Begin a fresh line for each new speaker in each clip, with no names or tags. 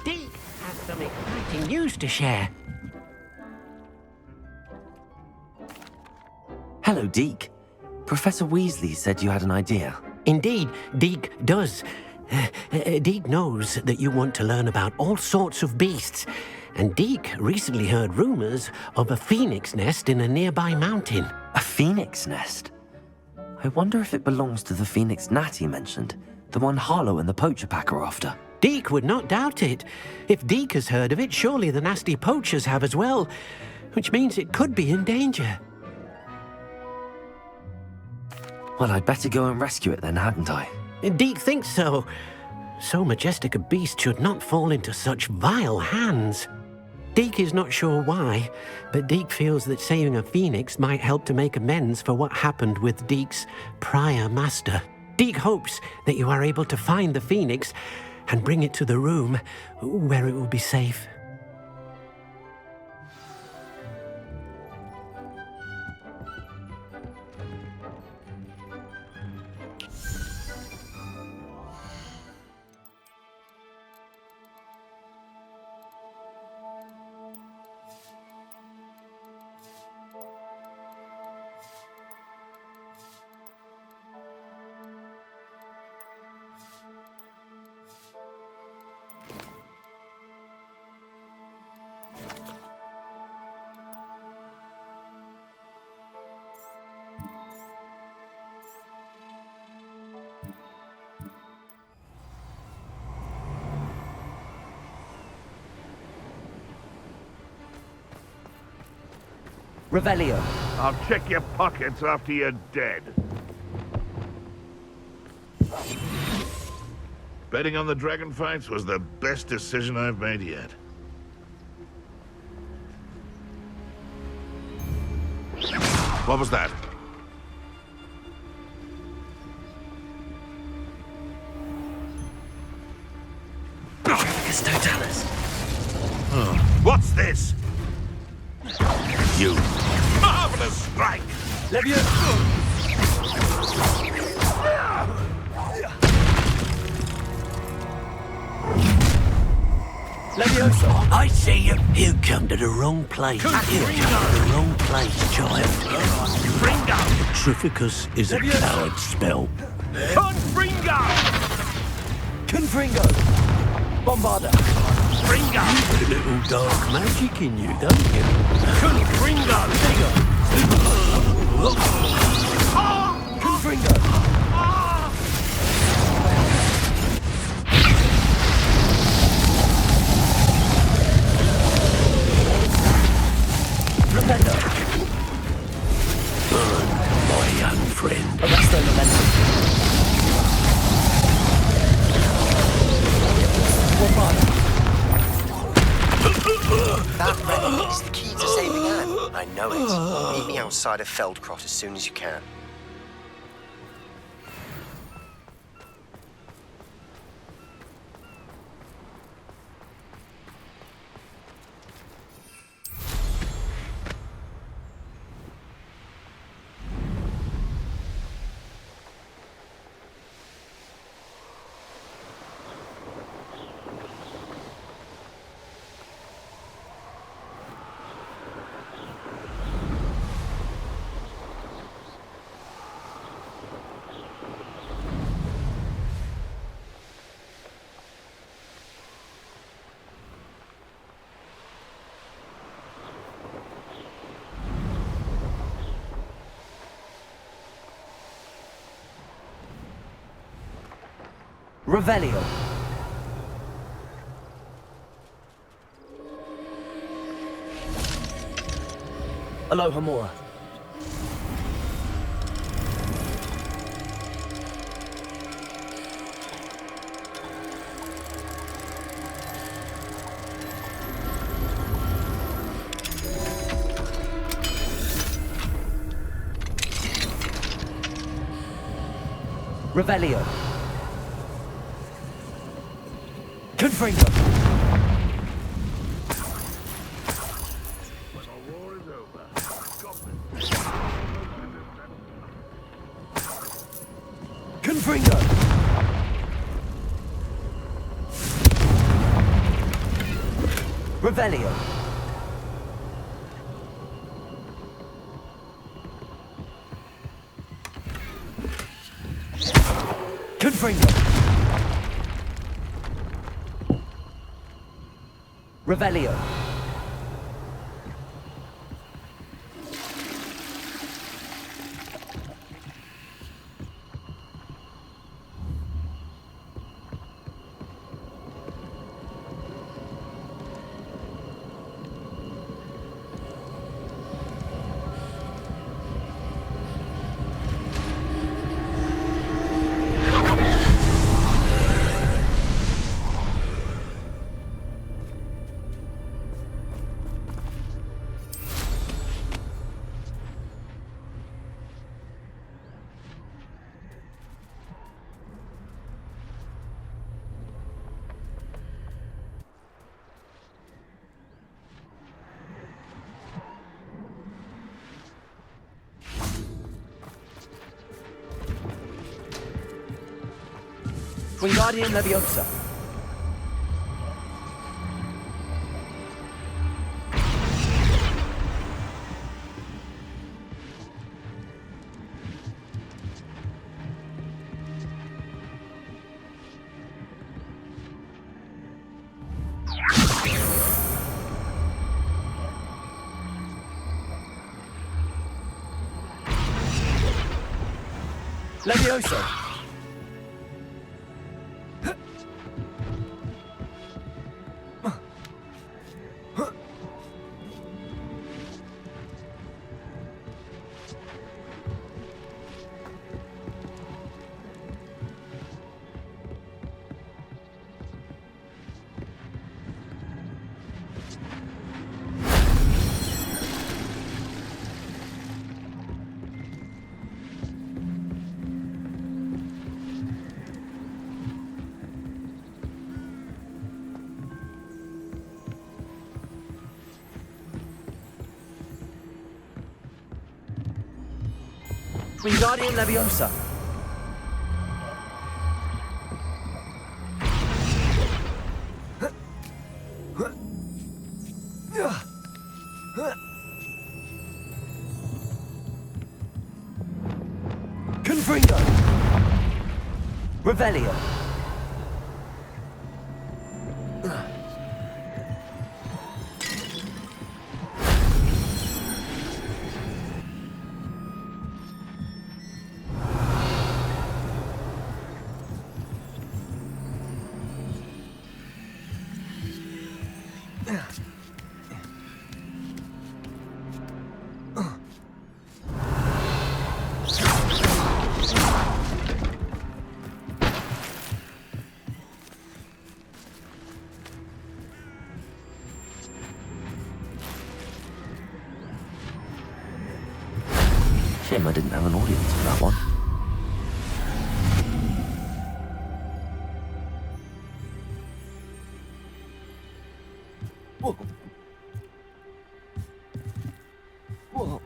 Deke has some exciting news to share.
Hello, Deke. Professor Weasley said you had an idea.
Indeed, Deke does. Deke knows that you want to learn about all sorts of beasts, and Deke recently heard rumors of a phoenix nest in a nearby mountain.
A phoenix nest? I wonder if it belongs to the phoenix gnat he mentioned, the one Harlow and the poacher pack are after.
Deke would not doubt it. If Deke has heard of it, surely the nasty poachers have as well, which means it could be in danger.
Well, I'd better go and rescue it then, hadn't I?
Deke thinks so. So majestic a beast should not fall into such vile hands. Deke is not sure why, but Deke feels that saving a phoenix might help to make amends for what happened with Deke's prior master. Deke hopes that you are able to find the phoenix and bring it to the room where it will be safe.
Revelio.
I'll check your pockets after you're dead. Betting on the dragon fights was the best decision I've made yet. What was that?
Totalis.
What's this? You. Marvelous strike!
Levioso! I see you. You come to the wrong place. You come to the wrong place, child.
Fringo!
Trificus is a coward spell.
Confringo!
Confringo. Bombarda.
Fringo!
You've got a little dark magic in you, don't you?
Confringo!
Confringo. Rependo.
Burn, my young friend.
Arresto Memento. Bombarda.
That relic is the key to saving Anne. I know it. Meet me outside of Feldcroft as soon as you can.
Revelio. Aloha Mora. Revelio. Confringo.
When the war is over,
Confringo. Revelio. Confringo. Revelio. Wingardium Leviosa. Leviosa. Wingardium Leviosa. Confringo. Revelio. Shame I didn't have an audience for that one. Whoa. Whoa.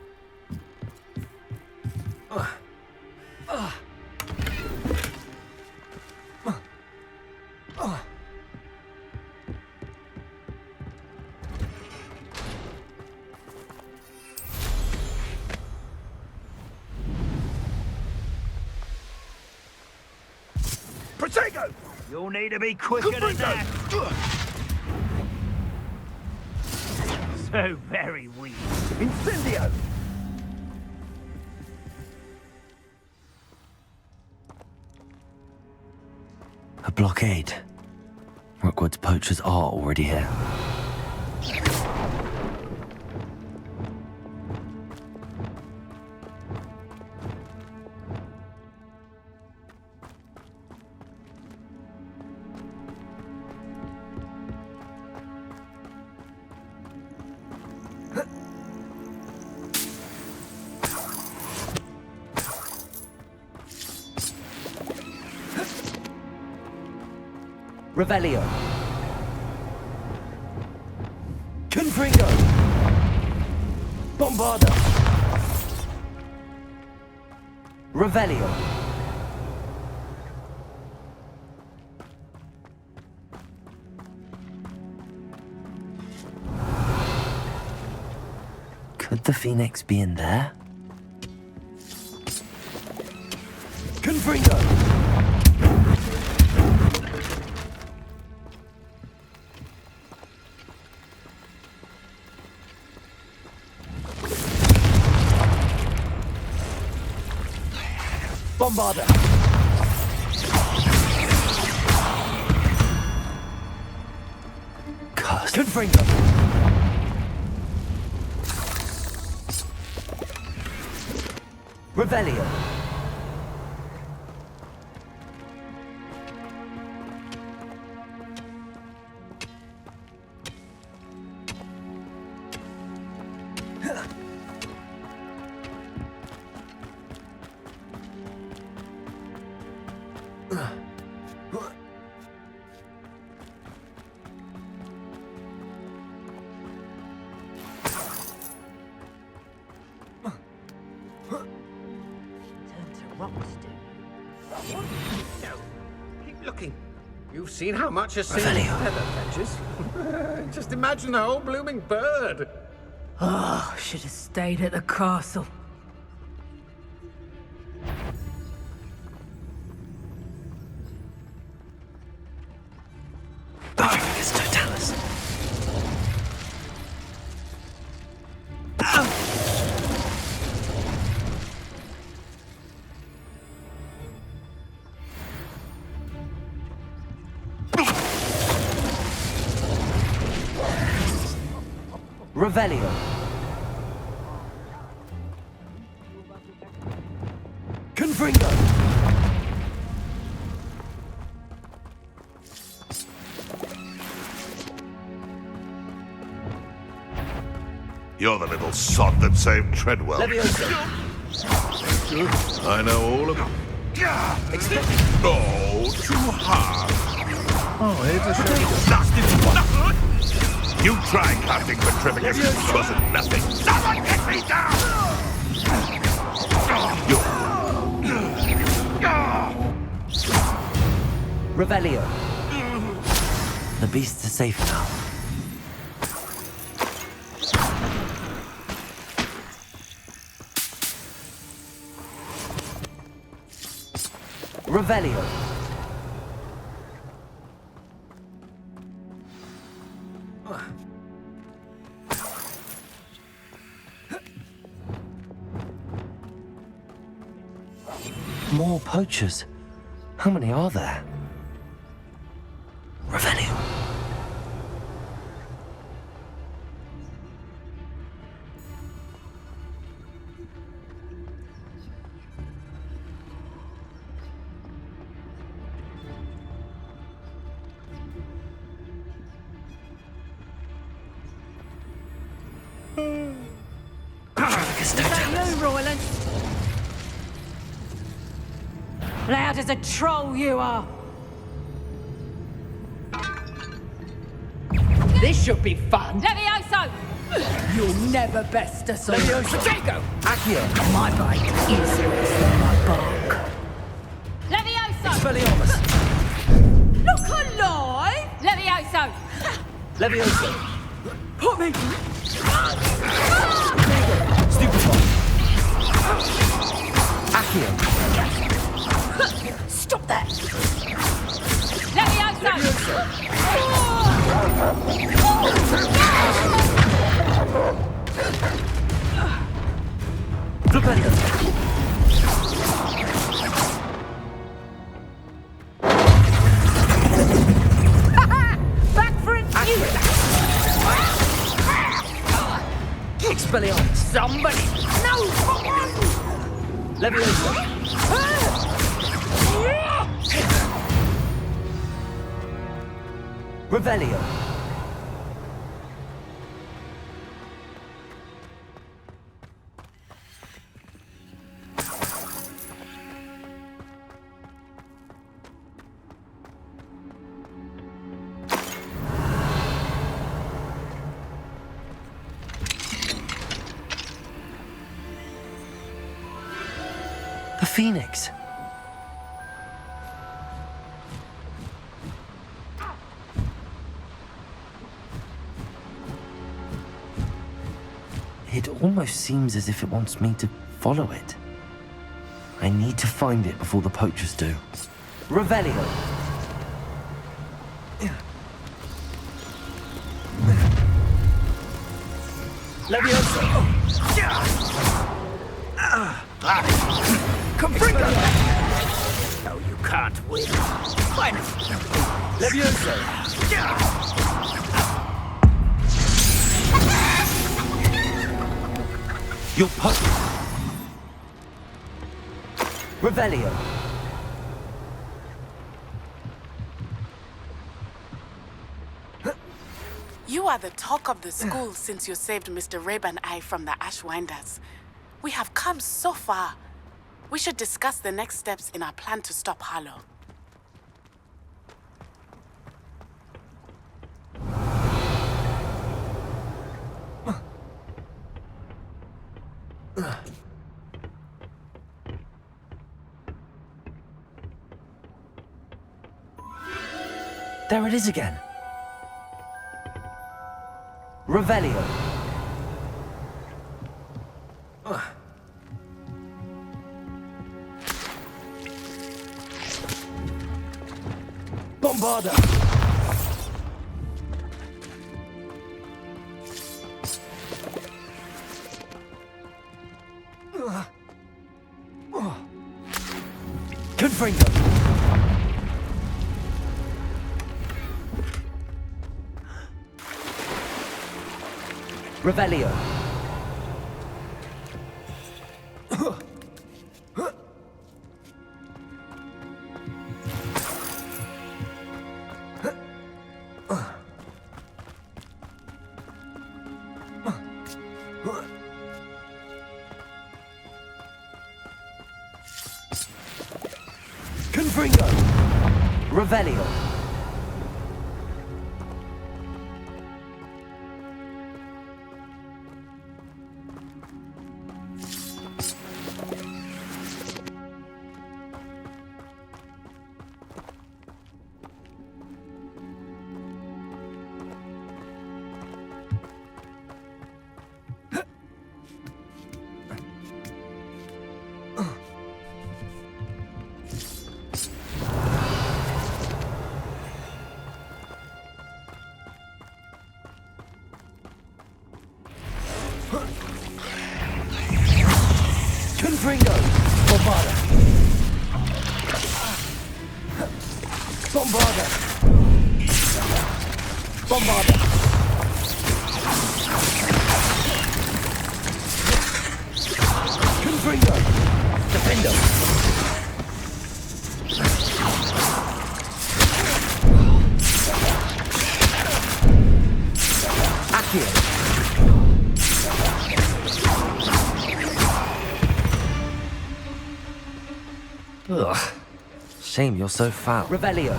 Protego!
You'll need to be quicker than that. So very weak.
Incendio!
A blockade. Rookwood's poachers are already here. Revelio. Confringo. Bombarda. Revelio. the phoenix be in there? Confringo! Bombarder! Cursed. Confringo! Revelio!
Keep looking. You've seen how much a single feather fetches. Just imagine the whole blooming bird.
Oh, should have stayed at the castle.
Bifidus totalis. Revelio. Confringo.
You're the little sod that saved Treadwell.
Leviosa.
I know all about it. Oh, too hard.
Oh, here's a shame.
You tried casting Petrificus. It wasn't nothing. Someone get me down!
Revelio. The beasts are safe now. Revelio. More poachers. How many are there? Revelio.
Is that you, Royland? Loud as a troll you are. This should be fun.
Levioso!
You'll never best us all.
Potato!
Accio.
My bite is worse than my bark.
Levioso!
Expelliarmus.
Look alive!
Levioso!
Leviosa.
Put me!
Stupefy. Accio.
Stop that!
Levioso!
Revelio.
Back for it!
Expelliarmus.
Somebody! No!
Leviosa. Revelio. The Phoenix. It almost seems as if it wants me to follow it. I need to find it before the poachers do. Revelio! Levioso!
Confringo! No, you can't win. Fine.
Levioso! Your poach! Revelio!
You are the talk of the school since you saved Mr. Rabe and I from the Ashwinders. We have come so far. We should discuss the next steps in our plan to stop Harlow.
There it is again. Revelio. Bombarda. Confringo. Revelio. Confringo. Revelio. Confringo! Bombarda! Bombarda! Bombarda! Confringo! Defendo! Accio! Ugh. Shame you're so foul. Revelio.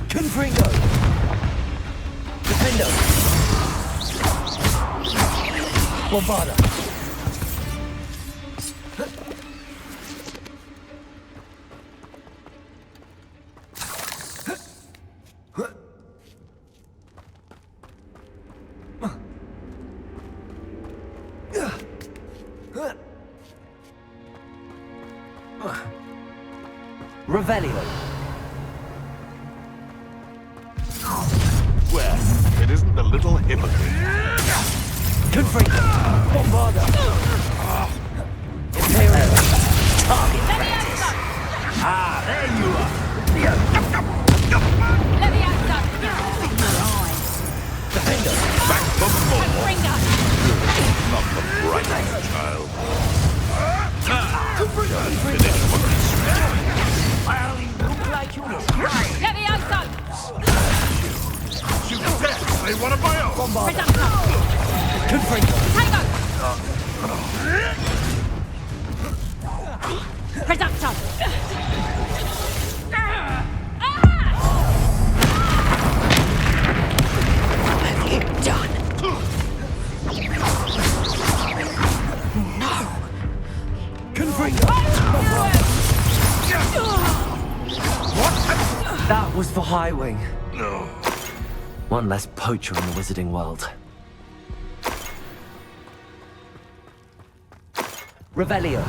Confringo. Defendo. Bombarda. Revelio.
Well, it isn't the little hypocrite.
Confringo. Bombarda. Imperial. Target practice.
Ah, there you are.
Levioso!
Defendo.
Back for more.
Confringo!
Not the brightest child.
Confringo.
Finish what you started.
Well, you look like you're crying.
Levioso!
You dead! They want to buy off!
Presumpto!
Confringo.
Tango! Presumpto!
What have you done? No!
That was for Highwing.
No.
One less poacher in the wizarding world. Revelio.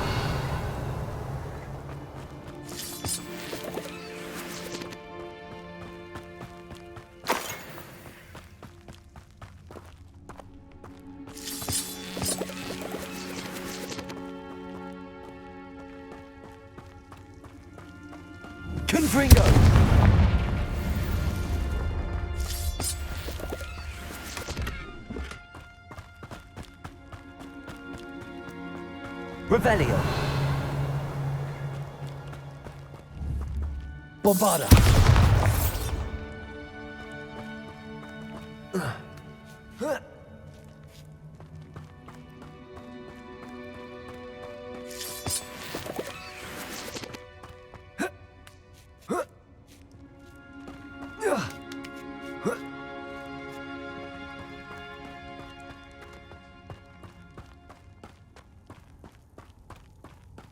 Confringo. Revelio. Bombarda.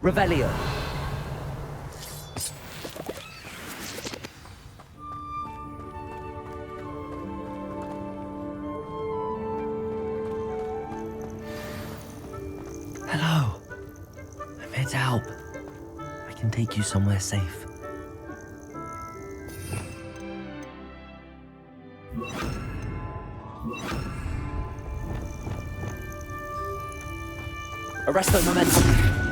Revelio. Hello. I'm here to help. I can take you somewhere safe. Arresto momentum.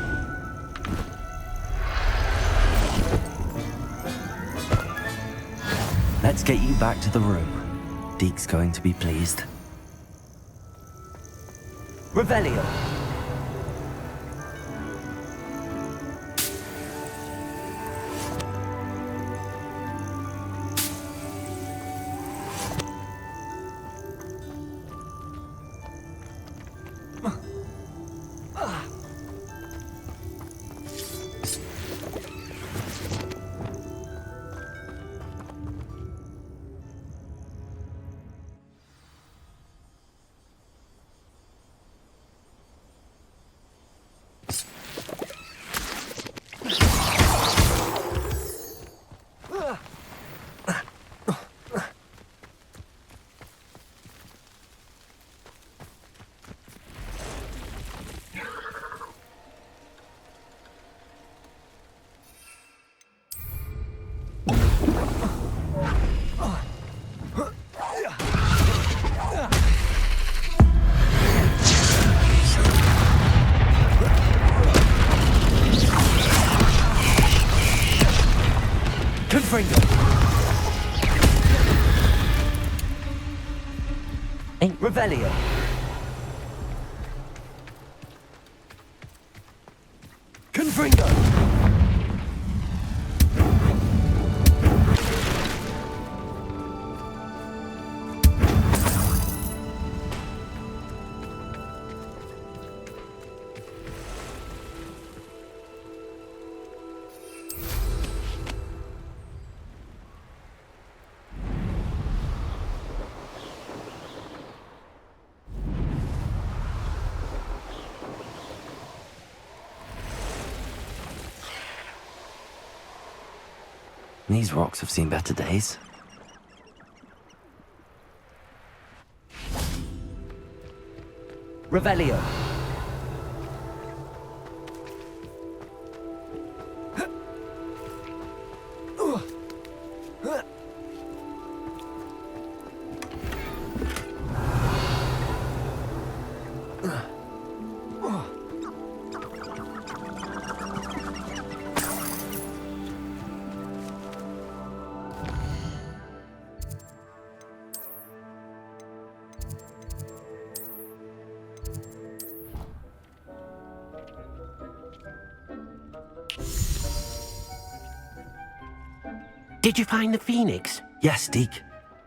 Let's get you back to the room. Deke's going to be pleased. Revelio. Revelio. Confringo. These rocks have seen better days. Revelio.
Did you find the phoenix?
Yes, Deke.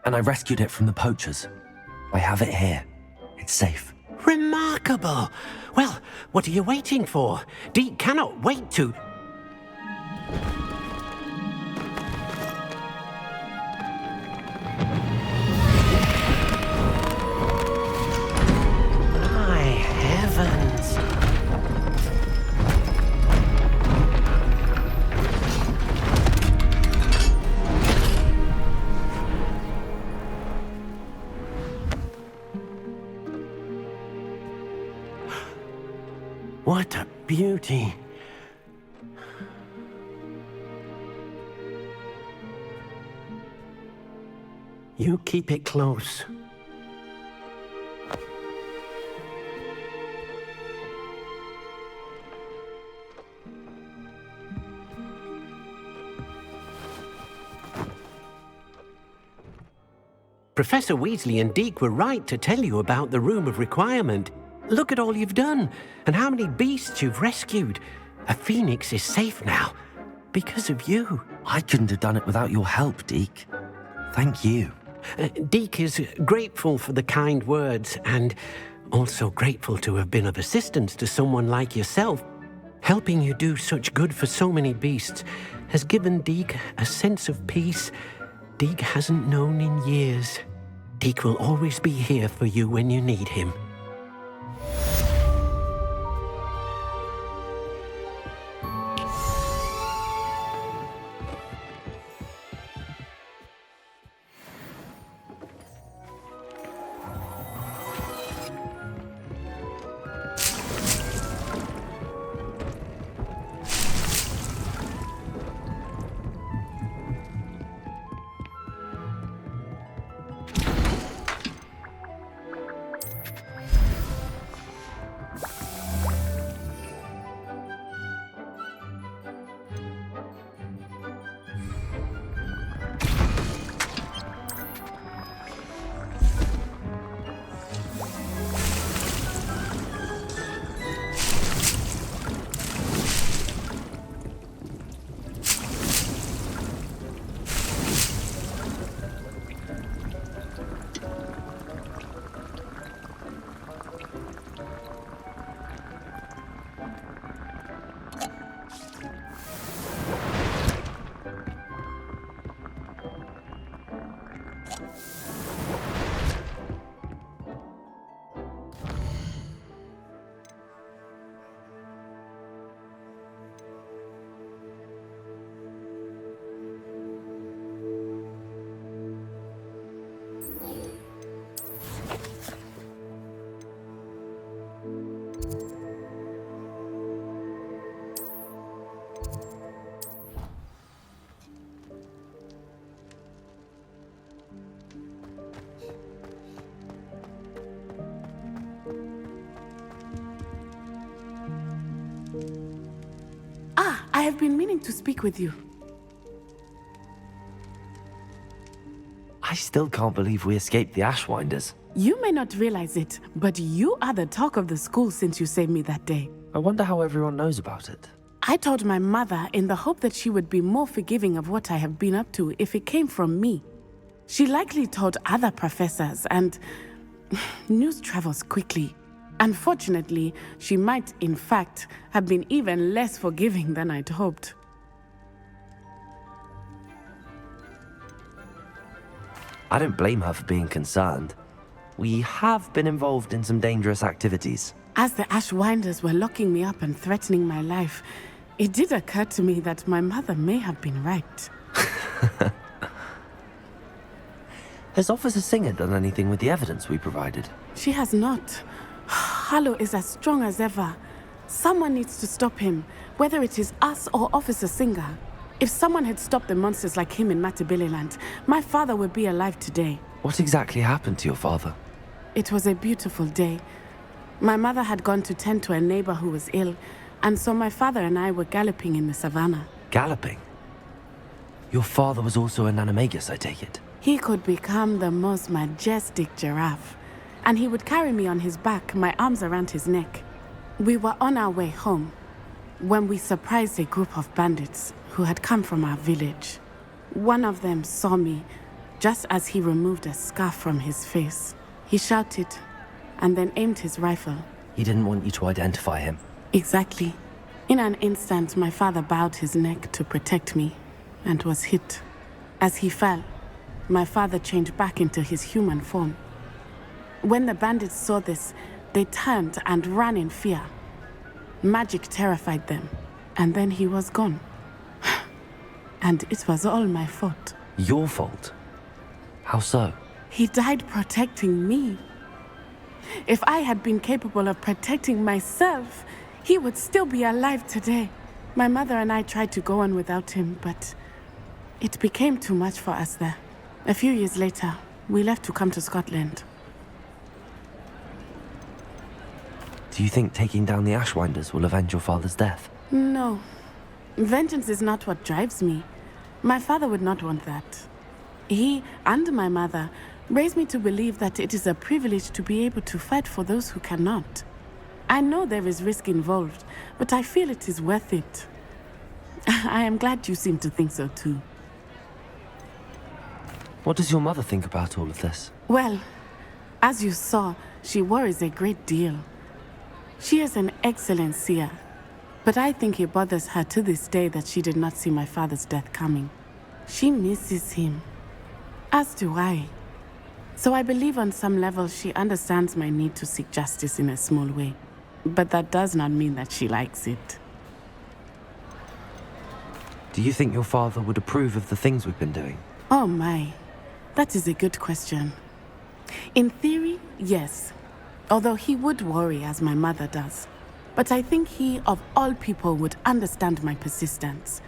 And I rescued it from the poachers. I have it here. It's safe.
Remarkable! Well, what are you waiting for? Deke cannot wait to... My heavens! What a beauty. You keep it close. Professor Weasley and Deke were right to tell you about the Room of Requirement. Look at all you've done, and how many beasts you've rescued. A phoenix is safe now, because of you.
I couldn't have done it without your help, Deke. Thank you.
Deke is grateful for the kind words, and also grateful to have been of assistance to someone like yourself. Helping you do such good for so many beasts has given Deke a sense of peace Deke hasn't known in years. Deke will always be here for you when you need him.
I have been meaning to speak with you.
I still can't believe we escaped the Ashwinders.
You may not realize it, but you are the talk of the school since you saved me that day.
I wonder how everyone knows about it.
I told my mother in the hope that she would be more forgiving of what I have been up to if it came from me. She likely told other professors, and news travels quickly. Unfortunately, she might, in fact, have been even less forgiving than I'd hoped.
I don't blame her for being concerned. We have been involved in some dangerous activities.
As the Ashwinders were locking me up and threatening my life, it did occur to me that my mother may have been right.
Has Officer Singer done anything with the evidence we provided?
She has not. Harlow is as strong as ever. Someone needs to stop him, whether it is us or Officer Singer. If someone had stopped the monsters like him in Matabeleland, my father would be alive today.
What exactly happened to your father?
It was a beautiful day. My mother had gone to tend to a neighbor who was ill, and so my father and I were galloping in the savannah.
Galloping? Your father was also an animagus, I take it?
He could become the most majestic giraffe, and he would carry me on his back, my arms around his neck. We were on our way home when we surprised a group of bandits who had come from our village. One of them saw me just as he removed a scarf from his face. He shouted and then aimed his rifle.
He didn't want you to identify him.
Exactly. In an instant, my father bowed his neck to protect me and was hit. As he fell, my father changed back into his human form. When the bandits saw this, they turned and ran in fear. Magic terrified them, and then he was gone. And it was all my fault.
Your fault? How so?
He died protecting me. If I had been capable of protecting myself, he would still be alive today. My mother and I tried to go on without him, but it became too much for us there. A few years later, we left to come to Scotland.
Do you think taking down the Ashwinders will avenge your father's death?
No. Vengeance is not what drives me. My father would not want that. He and my mother raised me to believe that it is a privilege to be able to fight for those who cannot. I know there is risk involved, but I feel it is worth it. I am glad you seem to think so too.
What does your mother think about all of this?
Well, as you saw, she worries a great deal. She is an excellent seer, but I think it bothers her to this day that she did not see my father's death coming. She misses him, as do I. So I believe on some level she understands my need to seek justice in a small way. But that does not mean that she likes it.
Do you think your father would approve of the things we've been doing?
Oh my, that is a good question. In theory, yes. Although he would worry as my mother does. But I think he, of all people, would understand my persistence.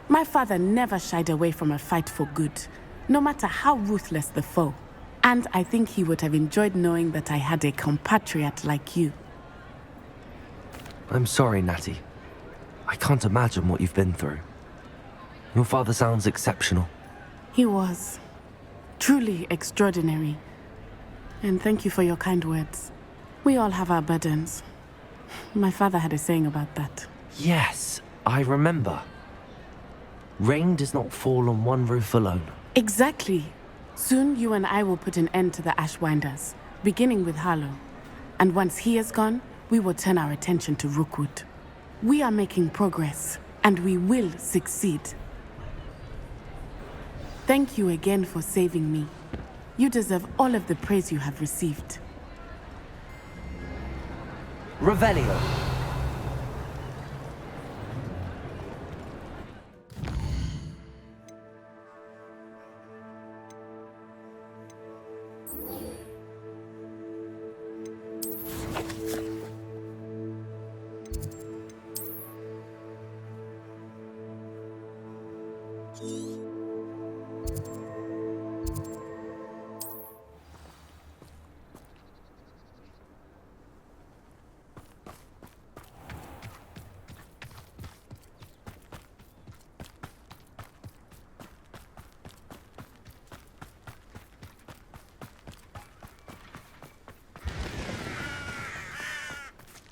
My father never shied away from a fight for good, no matter how ruthless the foe. And I think he would have enjoyed knowing that I had a compatriot like you.
I'm sorry, Natty. I can't imagine what you've been through. Your father sounds exceptional.
He was. Truly extraordinary. And thank you for your kind words. We all have our burdens. My father had a saying about that.
Yes, I remember. Rain does not fall on one roof alone.
Exactly. Soon you and I will put an end to the Ashwinders, beginning with Harlow. And once he is gone, we will turn our attention to Rookwood. We are making progress, and we will succeed. Thank you again for saving me. You deserve all of the praise you have received.
Revelio.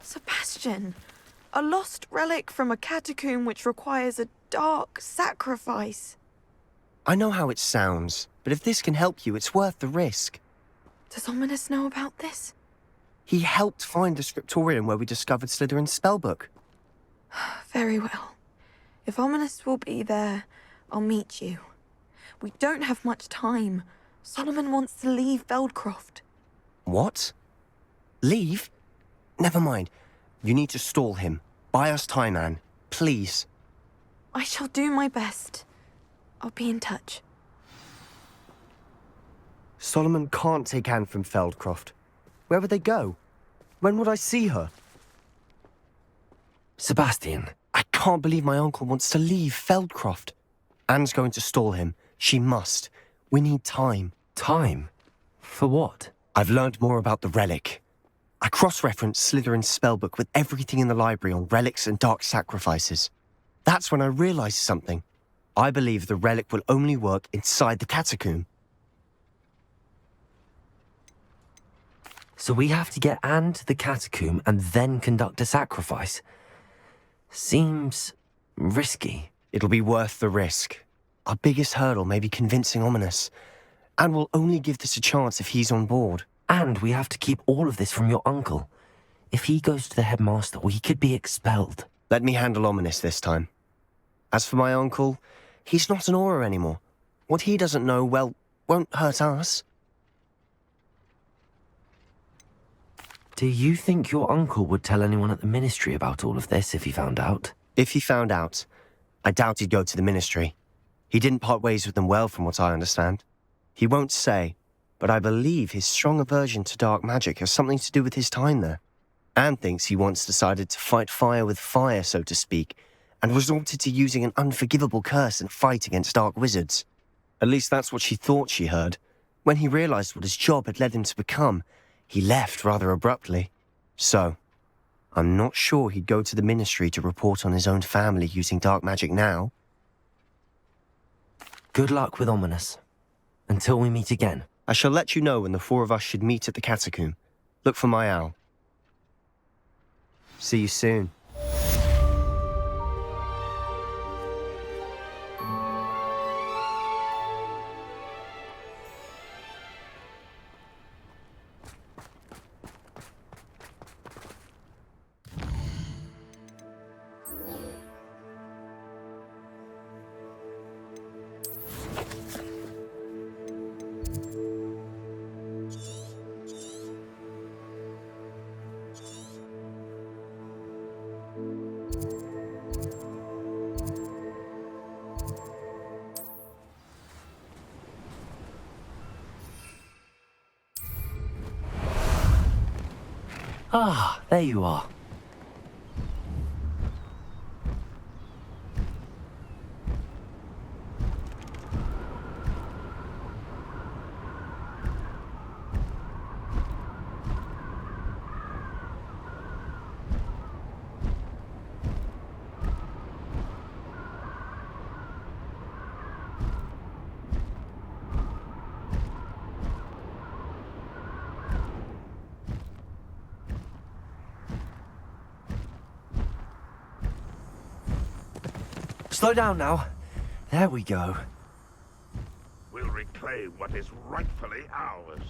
Sebastian, a lost relic from a catacomb which requires a dark sacrifice.
I know how it sounds, but if this can help you, it's worth the risk.
Does Ominous know about this?
He helped find the scriptorium where we discovered Slytherin's spellbook.
Very well. If Ominous will be there, I'll meet you. We don't have much time. Solomon wants to leave Feldcroft.
What? Leave? Never mind. You need to stall him. Buy us time, Anne. Please.
I shall do my best. I'll be in touch.
Solomon can't take Anne from Feldcroft. Where would they go? When would I see her?
Sebastian.
I can't believe my uncle wants to leave Feldcroft. Anne's going to stall him. She must. We need time.
Time? For what?
I've learned more about the relic. I cross-referenced Slytherin's spellbook with everything in the library on relics and dark sacrifices. That's when I realized something. I believe the relic will only work inside the catacomb.
So we have to get Anne to the catacomb and then conduct a sacrifice? Seems risky.
It'll be worth the risk. Our biggest hurdle may be convincing Ominous. And we'll only give this a chance if he's on board.
And we have to keep all of this from your uncle. If he goes to the headmaster, he could be expelled.
Let me handle Ominous this time. As for my uncle, he's not an Auror anymore. What he doesn't know, well, won't hurt us.
Do you think your uncle would tell anyone at the ministry about all of this if he found out?
If he found out, I doubt he'd go to the ministry. He didn't part ways with them well, from what I understand. He won't say, but I believe his strong aversion to dark magic has something to do with his time there. Anne thinks he once decided to fight fire with fire, so to speak, and resorted to using an unforgivable curse in a fight against dark wizards. At least that's what she thought she heard. When he realized what his job had led him to become, he left rather abruptly. So, I'm not sure he'd go to the Ministry to report on his own family using dark magic now.
Good luck with Ominous. Until we meet again.
I shall let you know when the four of us should meet at the catacomb. Look for my owl. See you soon.
Ah, there you are. Slow down now. There we go.
We'll reclaim what is rightfully ours.